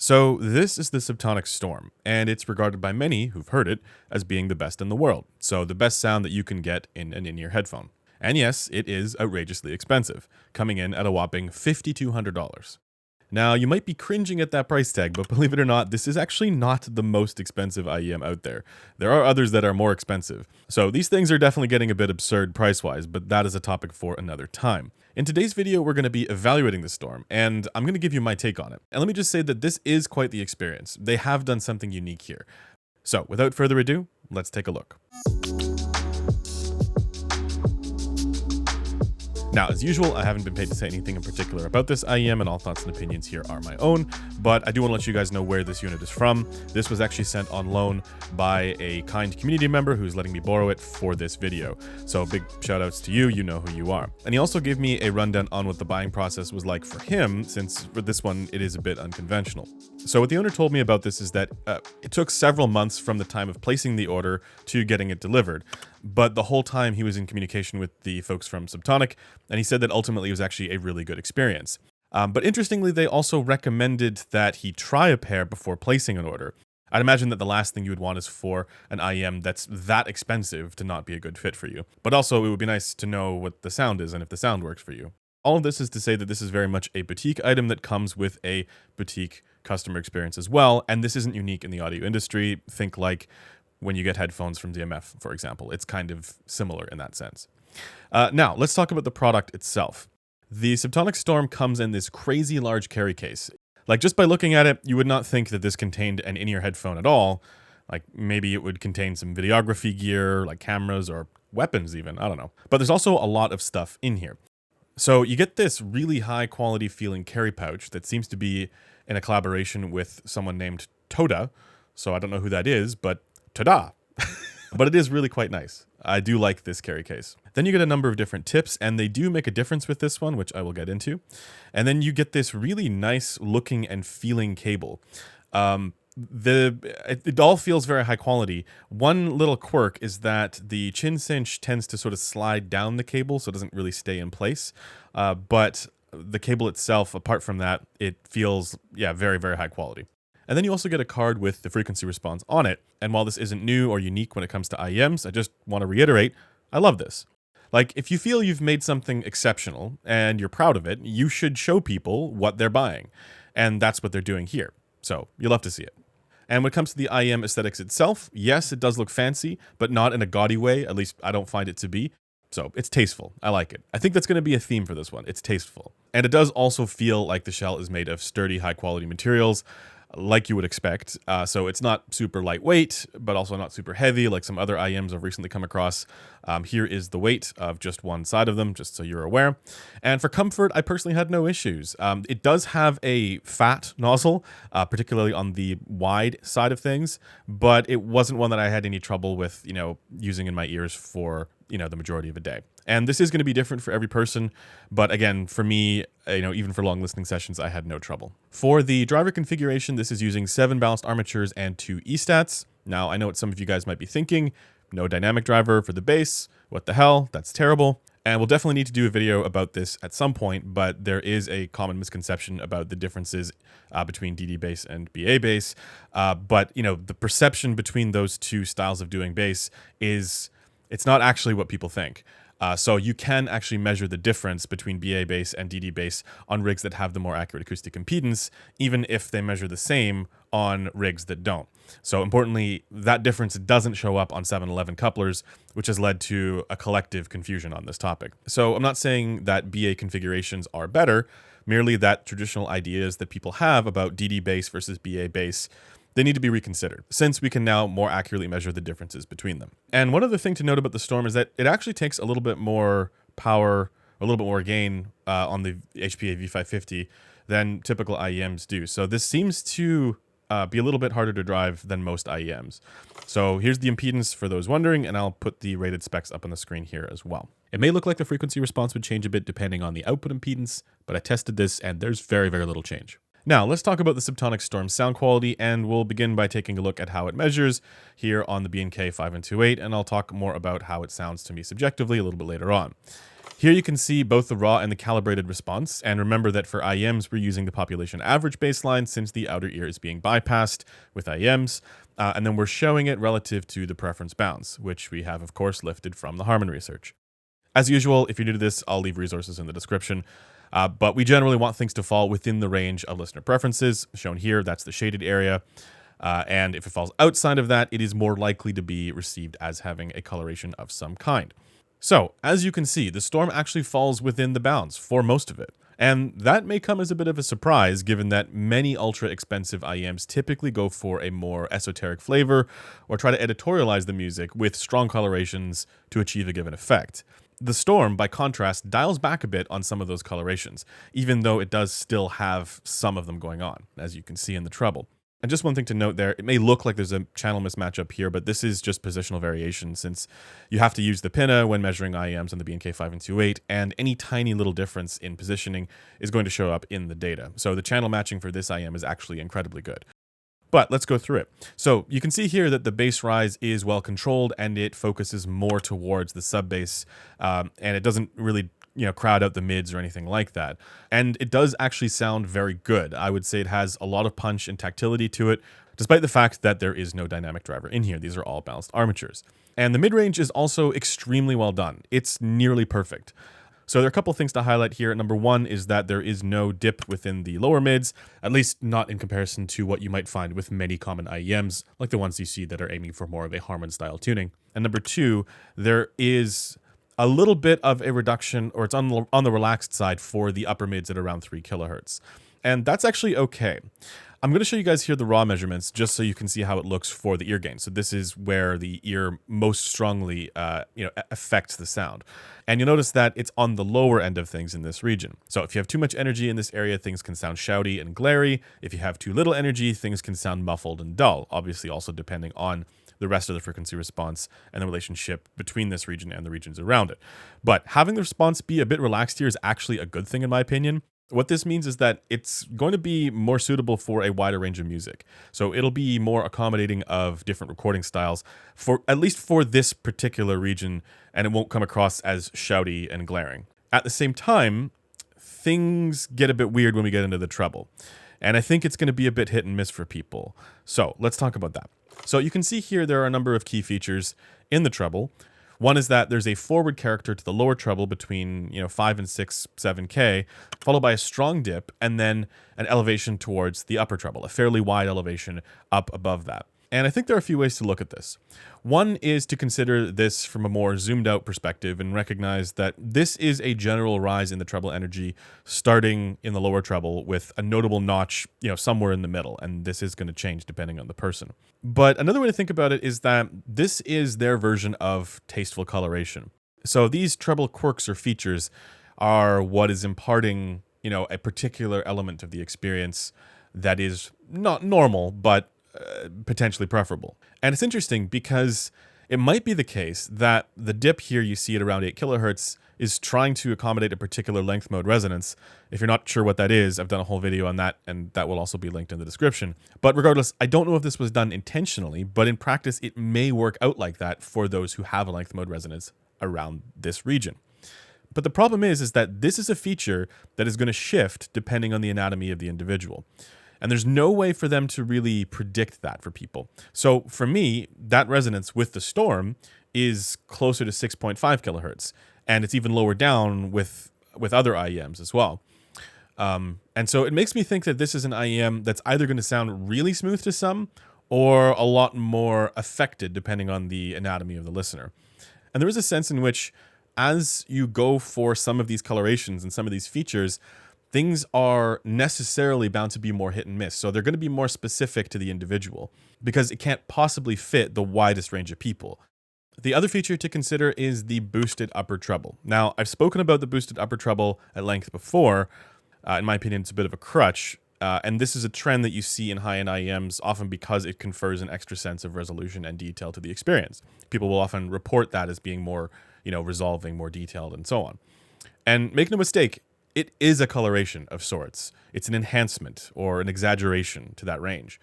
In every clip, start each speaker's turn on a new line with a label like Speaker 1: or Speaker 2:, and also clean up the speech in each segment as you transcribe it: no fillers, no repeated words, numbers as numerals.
Speaker 1: So this is the Subtonic Storm, and it's regarded by many who've heard it as being the best in the world. So the best sound that you can get in an in-ear headphone. And yes, it is outrageously expensive, coming in at a whopping $5,200. Now, you might be cringing at that price tag, but believe it or not, this is actually not the most expensive IEM out there. There are others that are more expensive. So these things are definitely getting a bit absurd price-wise, but that is a topic for another time. In today's video, we're going to be evaluating the Storm, and I'm going to give you my take on it. And let me just say that this is quite the experience. They have done something unique here. So without further ado, let's take a look. Now, as usual, I haven't been paid to say anything in particular about this IEM, and all thoughts and opinions here are my own, but I do want to let you guys know where this unit is from. This was actually sent on loan by a kind community member who's letting me borrow it for this video. So big shout outs to you, you know who you are. And he also gave me a rundown on what the buying process was like for him, since for this one, it is a bit unconventional. So what the owner told me about this is that it took several months from the time of placing the order to getting it delivered. But the whole time he was in communication with the folks from Subtonic, and he said that ultimately it was actually a really good experience. But interestingly, they also recommended that he try a pair before placing an order. I'd imagine that the last thing you would want is for an IEM that's that expensive to not be a good fit for you. But also, it would be nice to know what the sound is and if the sound works for you. All of this is to say that this is very much a boutique item that comes with a boutique customer experience as well, and this isn't unique in the audio industry. Think like when you get headphones from DMF, for example. It's kind of similar in that sense. Now, let's talk about the product itself. The Subtonic Storm comes in this crazy large carry case. Like, just by looking at it, you would not think that this contained an in-ear headphone at all. Like, maybe it would contain some videography gear, like cameras or weapons even, I don't know. But there's also a lot of stuff in here. So you get this really high quality feeling carry pouch that seems to be in a collaboration with someone named Toda. So I don't know who that is, but ta-da! But it is really quite nice. I do like this carry case. Then you get a number of different tips, and they do make a difference with this one, which I will get into. And then you get this really nice looking and feeling cable. It all feels very high quality. One little quirk is that the chin cinch tends to sort of slide down the cable, so it doesn't really stay in place. But the cable itself, apart from that, it feels, very, very high quality. And then you also get a card with the frequency response on it. And while this isn't new or unique when it comes to IEMs, I just want to reiterate, I love this. Like, if you feel you've made something exceptional and you're proud of it, you should show people what they're buying. And that's what they're doing here. So you'll love to see it. And when it comes to the IEM aesthetics itself, yes, it does look fancy, but not in a gaudy way. At least I don't find it to be. So it's tasteful. I like it. I think that's going to be a theme for this one. It's tasteful. And it does also feel like the shell is made of sturdy, high quality materials, like you would expect. So it's not super lightweight, but also not super heavy like some other IEMs I've recently come across. Here is the weight of just one side of them, just so you're aware. And for comfort, I personally had no issues. It does have a fat nozzle, particularly on the wide side of things, but it wasn't one that I had any trouble with, using in my ears for, the majority of a day. And this is going to be different for every person. But again, for me, even for long listening sessions, I had no trouble. For the driver configuration, this is using 7 balanced armatures and 2 E-stats. Now, I know what some of you guys might be thinking. No dynamic driver for the bass. What the hell? That's terrible. And we'll definitely need to do a video about this at some point, but there is a common misconception about the differences between DD bass and BA bass. But, the perception between those two styles of doing bass it's not actually what people think. So you can actually measure the difference between BA bass and DD bass on rigs that have the more accurate acoustic impedance, even if they measure the same on rigs that don't. So importantly, that difference doesn't show up on 711 couplers, which has led to a collective confusion on this topic. So I'm not saying that BA configurations are better, merely that traditional ideas that people have about DD bass versus BA bass, they need to be reconsidered, since we can now more accurately measure the differences between them. And one other thing to note about the Storm is that it actually takes a little bit more power, a little bit more gain on the HPA V550 than typical IEMs do. So this seems to be a little bit harder to drive than most IEMs. So here's the impedance for those wondering, and I'll put the rated specs up on the screen here as well. It may look like the frequency response would change a bit depending on the output impedance, but I tested this and there's very, very little change. Now, let's talk about the Subtonic Storm sound quality, and we'll begin by taking a look at how it measures here on the B&K 5128, and I'll talk more about how it sounds to me subjectively a little bit later on. Here you can see both the raw and the calibrated response, and remember that for IEMs, we're using the population average baseline since the outer ear is being bypassed with IEMs, and then we're showing it relative to the preference bounds, which we have, of course, lifted from the Harman research. As usual, if you're new to this, I'll leave resources in the description, but we generally want things to fall within the range of listener preferences. Shown here, that's the shaded area, and if it falls outside of that, it is more likely to be received as having a coloration of some kind. So, as you can see, the storm actually falls within the bounds for most of it. And that may come as a bit of a surprise, given that many ultra-expensive IEMs typically go for a more esoteric flavor or try to editorialize the music with strong colorations to achieve a given effect. The Storm, by contrast, dials back a bit on some of those colorations, even though it does still have some of them going on, as you can see in the treble. And just one thing to note there, it may look like there's a channel mismatch up here, but this is just positional variation since you have to use the pinna when measuring IEMs on the BNK 5-2-8, and any tiny little difference in positioning is going to show up in the data. So the channel matching for this IEM is actually incredibly good. But let's go through it. So you can see here that the bass rise is well controlled and it focuses more towards the sub bass, and it doesn't really crowd out the mids or anything like that. And it does actually sound very good. I would say it has a lot of punch and tactility to it, despite the fact that there is no dynamic driver in here. These are all balanced armatures. And the mid-range is also extremely well done. It's nearly perfect. So there are a couple things to highlight here. Number one is that there is no dip within the lower mids, at least not in comparison to what you might find with many common IEMs, like the ones you see that are aiming for more of a Harman style tuning. And number two, there is a little bit of a reduction, or it's on the relaxed side for the upper mids at around 3 kilohertz. And that's actually okay. I'm going to show you guys here the raw measurements just so you can see how it looks for the ear gain. So this is where the ear most strongly affects the sound. And you'll notice that it's on the lower end of things in this region. So if you have too much energy in this area, things can sound shouty and glary. If you have too little energy, things can sound muffled and dull, obviously also depending on the rest of the frequency response and the relationship between this region and the regions around it. But having the response be a bit relaxed here is actually a good thing in my opinion. What this means is that it's going to be more suitable for a wider range of music. So it'll be more accommodating of different recording styles, for at least for this particular region, and it won't come across as shouty and glaring. At the same time, things get a bit weird when we get into the treble. And I think it's going to be a bit hit and miss for people. So let's talk about that. So you can see here there are a number of key features in the treble. One is that there's a forward character to the lower treble between 5 and 6, 7K, followed by a strong dip, and then an elevation towards the upper treble, a fairly wide elevation up above that. And I think there are a few ways to look at this. One is to consider this from a more zoomed out perspective and recognize that this is a general rise in the treble energy starting in the lower treble with a notable notch, somewhere in the middle. And this is going to change depending on the person. But another way to think about it is that this is their version of tasteful coloration. So these treble quirks or features are what is imparting, a particular element of the experience that is not normal, but potentially preferable. And it's interesting because it might be the case that the dip here you see at around 8 kilohertz is trying to accommodate a particular length mode resonance. If you're not sure what that is, I've done a whole video on that, and that will also be linked in the description. But regardless, I don't know if this was done intentionally, but in practice, it may work out like that for those who have a length mode resonance around this region. But the problem is that this is a feature that is going to shift depending on the anatomy of the individual. And there's no way for them to really predict that for people. So for me, that resonance with the Storm is closer to 6.5 kilohertz. And it's even lower down with other IEMs as well. And so it makes me think that this is an IEM that's either going to sound really smooth to some or a lot more affected depending on the anatomy of the listener. And there is a sense in which as you go for some of these colorations and some of these features, things are necessarily bound to be more hit and miss. So they're going to be more specific to the individual because it can't possibly fit the widest range of people. The other feature to consider is the boosted upper treble. Now, I've spoken about the boosted upper treble at length before. In my opinion, it's a bit of a crutch. And this is a trend that you see in high-end IEMs, often because it confers an extra sense of resolution and detail to the experience. People will often report that as being more, resolving, more detailed, and so on. And make no mistake, it is a coloration of sorts. It's an enhancement or an exaggeration to that range.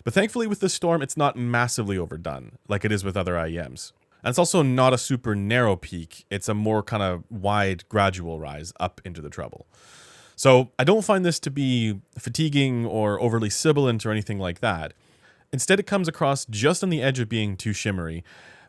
Speaker 1: But thankfully with the Storm, it's not massively overdone like it is with other IEMs. And it's also not a super narrow peak. It's a more kind of wide, gradual rise up into the treble. So I don't find this to be fatiguing or overly sibilant or anything like that. Instead, it comes across just on the edge of being too shimmery,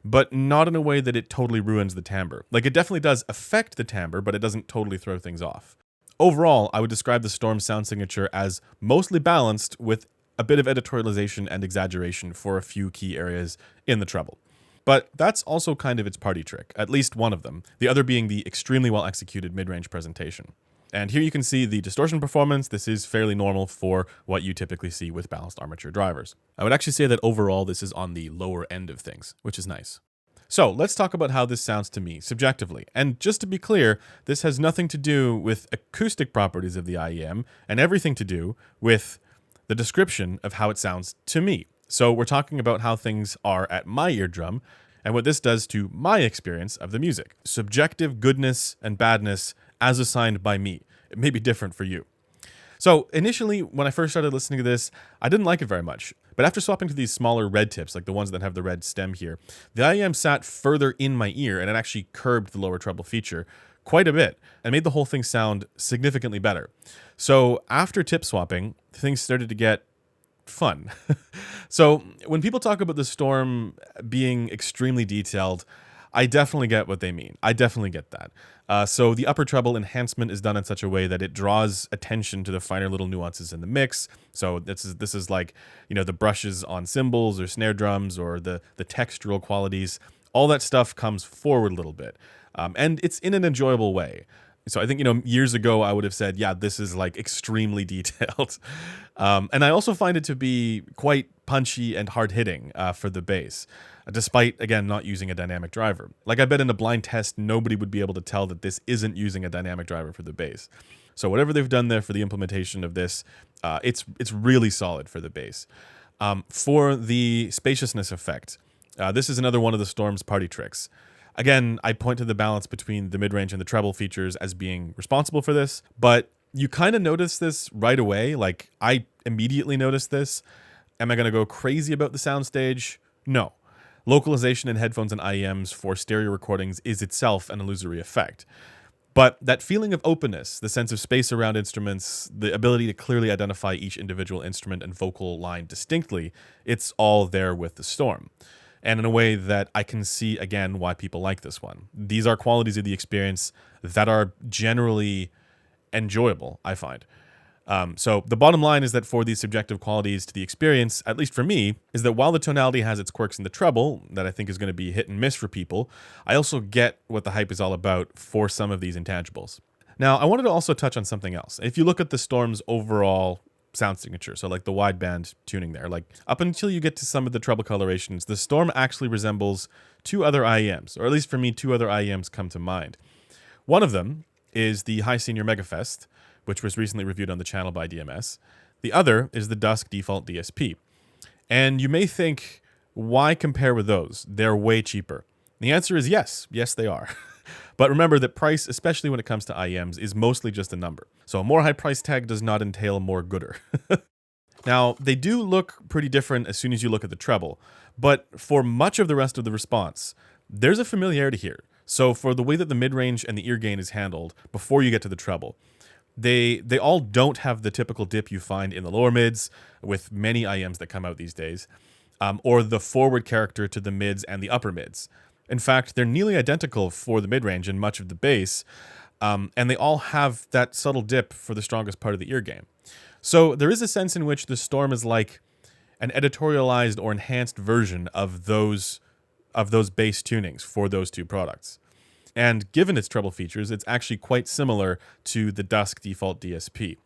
Speaker 1: but not in a way that it totally ruins the timbre. Like, it definitely does affect the timbre, but it doesn't totally throw things off. Overall, I would describe the Storm sound signature as mostly balanced with a bit of editorialization and exaggeration for a few key areas in the treble. But that's also kind of its party trick, at least one of them, the other being the extremely well executed mid-range presentation. And here you can see the distortion performance. This is fairly normal for what you typically see with balanced armature drivers. I would actually say that overall this is on the lower end of things, which is nice. So let's talk about how this sounds to me subjectively. And just to be clear, this has nothing to do with acoustic properties of the IEM and everything to do with the description of how it sounds to me. So we're talking about how things are at my eardrum and what this does to my experience of the music. Subjective goodness and badness as assigned by me. It may be different for you. So initially, when I first started listening to this, I didn't like it very much. But after swapping to these smaller red tips, like the ones that have the red stem here, the IEM sat further in my ear and it actually curbed the lower treble feature quite a bit and made the whole thing sound significantly better. So after tip swapping, things started to get fun. So when people talk about the Storm being extremely detailed, I definitely get what they mean. I definitely get that. So the upper treble enhancement is done in such a way that it draws attention to the finer little nuances in the mix. So this is like, the brushes on cymbals or snare drums or the textural qualities. All that stuff comes forward a little bit. And it's in an enjoyable way. So I think, years ago I would have said, yeah, this is like extremely detailed. And I also find it to be quite punchy and hard hitting for the bass, despite, again, not using a dynamic driver. Like, I bet in a blind test, nobody would be able to tell that this isn't using a dynamic driver for the bass. So whatever they've done there for the implementation of this, it's really solid for the bass. For the spaciousness effect, this is another one of the Storm's party tricks. Again, I point to the balance between the mid-range and the treble features as being responsible for this, but you kind of notice this right away. Like, I immediately noticed this. Am I going to go crazy about the soundstage? No. Localization in headphones and IEMs for stereo recordings is itself an illusory effect. But that feeling of openness, the sense of space around instruments, the ability to clearly identify each individual instrument and vocal line distinctly, it's all there with the Storm. And in a way that I can see, again, why people like this one. These are qualities of the experience that are generally enjoyable, I find. So the bottom line is that for these subjective qualities to the experience, at least for me, is that while the tonality has its quirks in the treble, that I think is going to be hit and miss for people, I also get what the hype is all about for some of these intangibles. Now, I wanted to also touch on something else. If you look at the Storm's overall sound signature, so like the wideband tuning there, like up until you get to some of the treble colorations, the Storm actually resembles two other IEMs, or at least for me, two other IEMs come to mind. One of them is the High Senior Megafest, which was recently reviewed on the channel by DMS. The other is the Dusk Default DSP. And you may think, why compare with those? They're way cheaper. The answer is yes. Yes, they are. But remember that price, especially when it comes to IEMs, is mostly just a number. So a more high price tag does not entail more gooder. Now, they do look pretty different as soon as you look at the treble, but for much of the rest of the response, there's a familiarity here. So for the way that the mid-range and the ear gain is handled before you get to the treble, they all don't have the typical dip you find in the lower mids with many IEMs that come out these days, or the forward character to the mids and the upper mids. In fact, they're nearly identical for the mid-range and much of the bass, and they all have that subtle dip for the strongest part of the ear gain. So there is a sense in which the Storm is like an editorialized or enhanced version of those bass tunings for those two products. And given its treble features, it's actually quite similar to the Dusk Default DSP.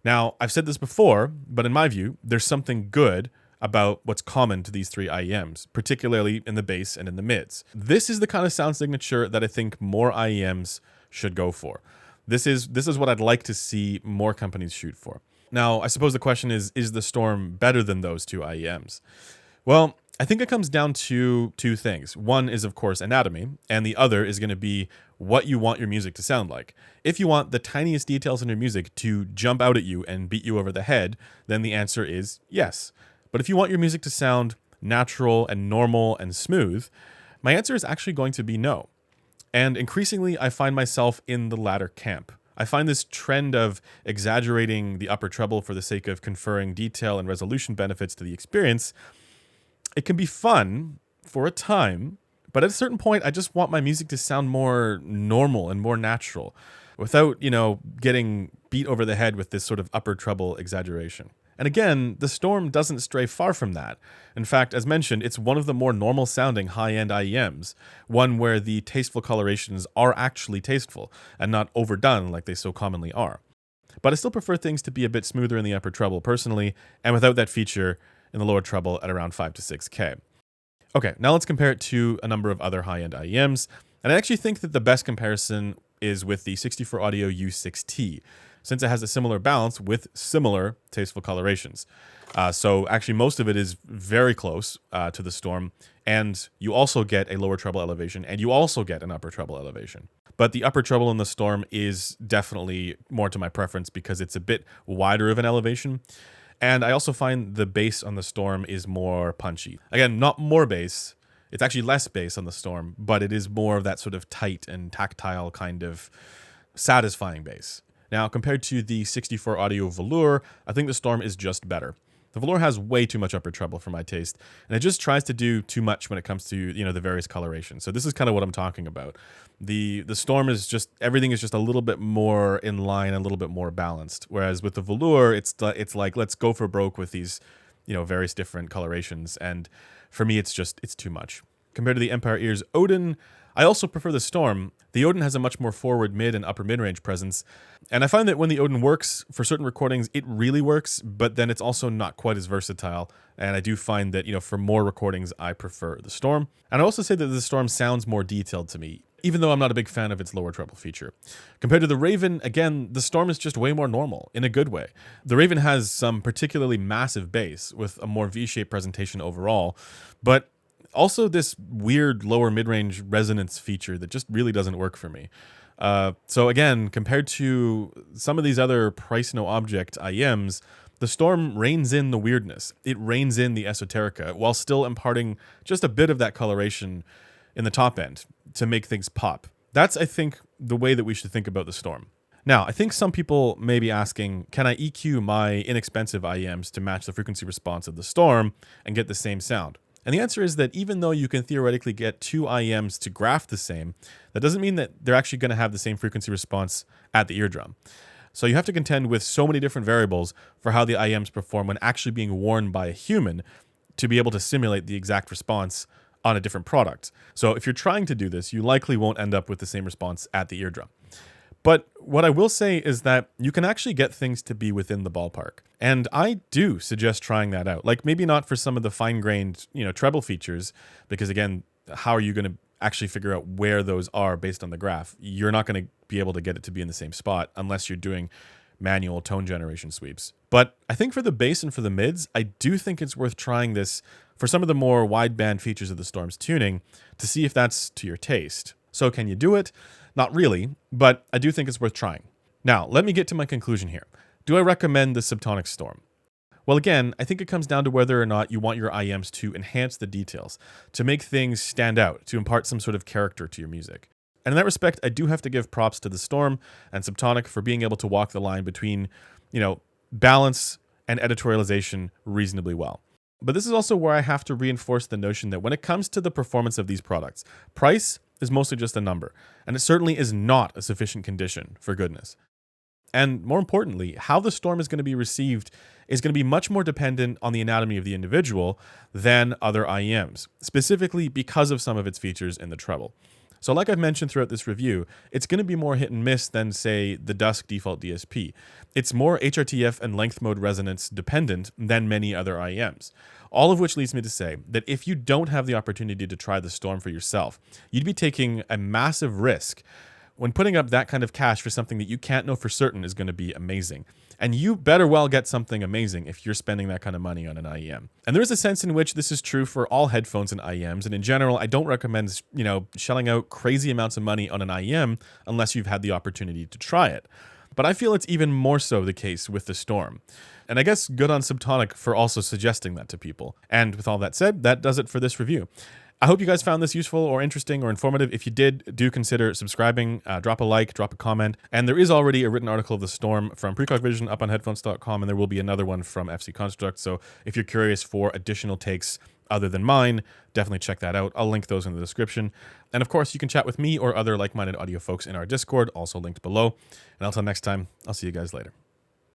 Speaker 1: Now, I've said this before, but in my view, there's something good about what's common to these three IEMs, particularly in the bass and in the mids. This is the kind of sound signature that I think more IEMs should go for. This is what I'd like to see more companies shoot for. Now, I suppose the question is the Storm better than those two IEMs? Well, I think it comes down to two things. One is, of course, anatomy, and the other is going to be what you want your music to sound like. If you want the tiniest details in your music to jump out at you and beat you over the head, then the answer is yes. But if you want your music to sound natural and normal and smooth, My answer is actually going to be no. And increasingly, I find myself in the latter camp. I find this trend of exaggerating the upper treble for the sake of conferring detail and resolution benefits to the experience, it can be fun for a time, but at a certain point, I just want my music to sound more normal and more natural without, getting beat over the head with this sort of upper treble exaggeration. And again, the Storm doesn't stray far from that. In fact, as mentioned, it's one of the more normal sounding high-end IEMs, one where the tasteful colorations are actually tasteful and not overdone like they so commonly are. But I still prefer things to be a bit smoother in the upper treble personally, and without that feature in the lower treble at around 5 to 6K. Okay, now let's compare it to a number of other high-end IEMs, and I actually think that the best comparison is with the 64 Audio U6T, since it has a similar balance with similar tasteful colorations. So actually most of it is very close to the Storm, and you also get a lower treble elevation, and you also get an upper treble elevation. But the upper treble in the Storm is definitely more to my preference because it's a bit wider of an elevation. And I also find the bass on the Storm is more punchy. Again, not more bass. It's actually less bass on the Storm, but it is more of that sort of tight and tactile kind of satisfying bass. Now, compared to the 64 Audio Velour, I think the Storm is just better. The Velour has way too much upper treble for my taste, and it just tries to do too much when it comes to, the various colorations. So this is kind of what I'm talking about. The Storm is just, everything is just a little bit more in line, a little bit more balanced. Whereas with the Velour, it's like, let's go for broke with these, various different colorations. And for me, it's too much. Compared to the Empire Ears Odin, I also prefer the Storm. The Odin has a much more forward mid and upper mid-range presence, and I find that when the Odin works for certain recordings, it really works, but then it's also not quite as versatile, and I do find that, for more recordings, I prefer the Storm. And I also say that the Storm sounds more detailed to me, even though I'm not a big fan of its lower treble feature. Compared to the Raven, again, the Storm is just way more normal, in a good way. The Raven has some particularly massive bass, with a more V-shaped presentation overall, but also this weird lower mid-range resonance feature that just really doesn't work for me. So again, compared to some of these other price no object IEMs, the Storm reins in the weirdness. It reins in the esoterica while still imparting just a bit of that coloration in the top end to make things pop. That's, I think, the way that we should think about the Storm. Now, I think some people may be asking, can I EQ my inexpensive IEMs to match the frequency response of the Storm and get the same sound? And the answer is that even though you can theoretically get two IEMs to graph the same, that doesn't mean that they're actually going to have the same frequency response at the eardrum. So you have to contend with so many different variables for how the IEMs perform when actually being worn by a human to be able to simulate the exact response on a different product. So if you're trying to do this, you likely won't end up with the same response at the eardrum. But what I will say is that you can actually get things to be within the ballpark. And I do suggest trying that out. Like maybe not for some of the fine-grained, treble features, because again, how are you going to actually figure out where those are based on the graph? You're not going to be able to get it to be in the same spot unless you're doing manual tone generation sweeps. But I think for the bass and for the mids, I do think it's worth trying this for some of the more wideband features of the Storm's tuning to see if that's to your taste. So can you do it? Not really, but I do think it's worth trying. Now, let me get to my conclusion here. Do I recommend the Subtonic Storm? Well, again, I think it comes down to whether or not you want your IEMs to enhance the details, to make things stand out, to impart some sort of character to your music. And in that respect, I do have to give props to the Storm and Subtonic for being able to walk the line between, balance and editorialization reasonably well. But this is also where I have to reinforce the notion that when it comes to the performance of these products, price is mostly just a number, and it certainly is not a sufficient condition for goodness. And more importantly, how the Storm is going to be received is going to be much more dependent on the anatomy of the individual than other IEMs, specifically because of some of its features in the treble. So like I've mentioned throughout this review, it's going to be more hit and miss than, say, the Dusk default DSP. It's more HRTF and length mode resonance dependent than many other IEMs. All of which leads me to say that if you don't have the opportunity to try the Storm for yourself, you'd be taking a massive risk when putting up that kind of cash for something that you can't know for certain is going to be amazing. And you better well get something amazing if you're spending that kind of money on an IEM. And there is a sense in which this is true for all headphones and IEMs. And in general, I don't recommend, shelling out crazy amounts of money on an IEM unless you've had the opportunity to try it. But I feel it's even more so the case with the Storm. And I guess good on Subtonic for also suggesting that to people. And with all that said, that does it for this review. I hope you guys found this useful or interesting or informative. If you did, do consider subscribing, drop a like, drop a comment. And there is already a written article of the Storm from Precog Vision up on headphones.com, and there will be another one from FC Construct. So if you're curious for additional takes other than mine, definitely check that out. I'll link those in the description. And of course, you can chat with me or other like-minded audio folks in our Discord, also linked below. And until next time, I'll see you guys later.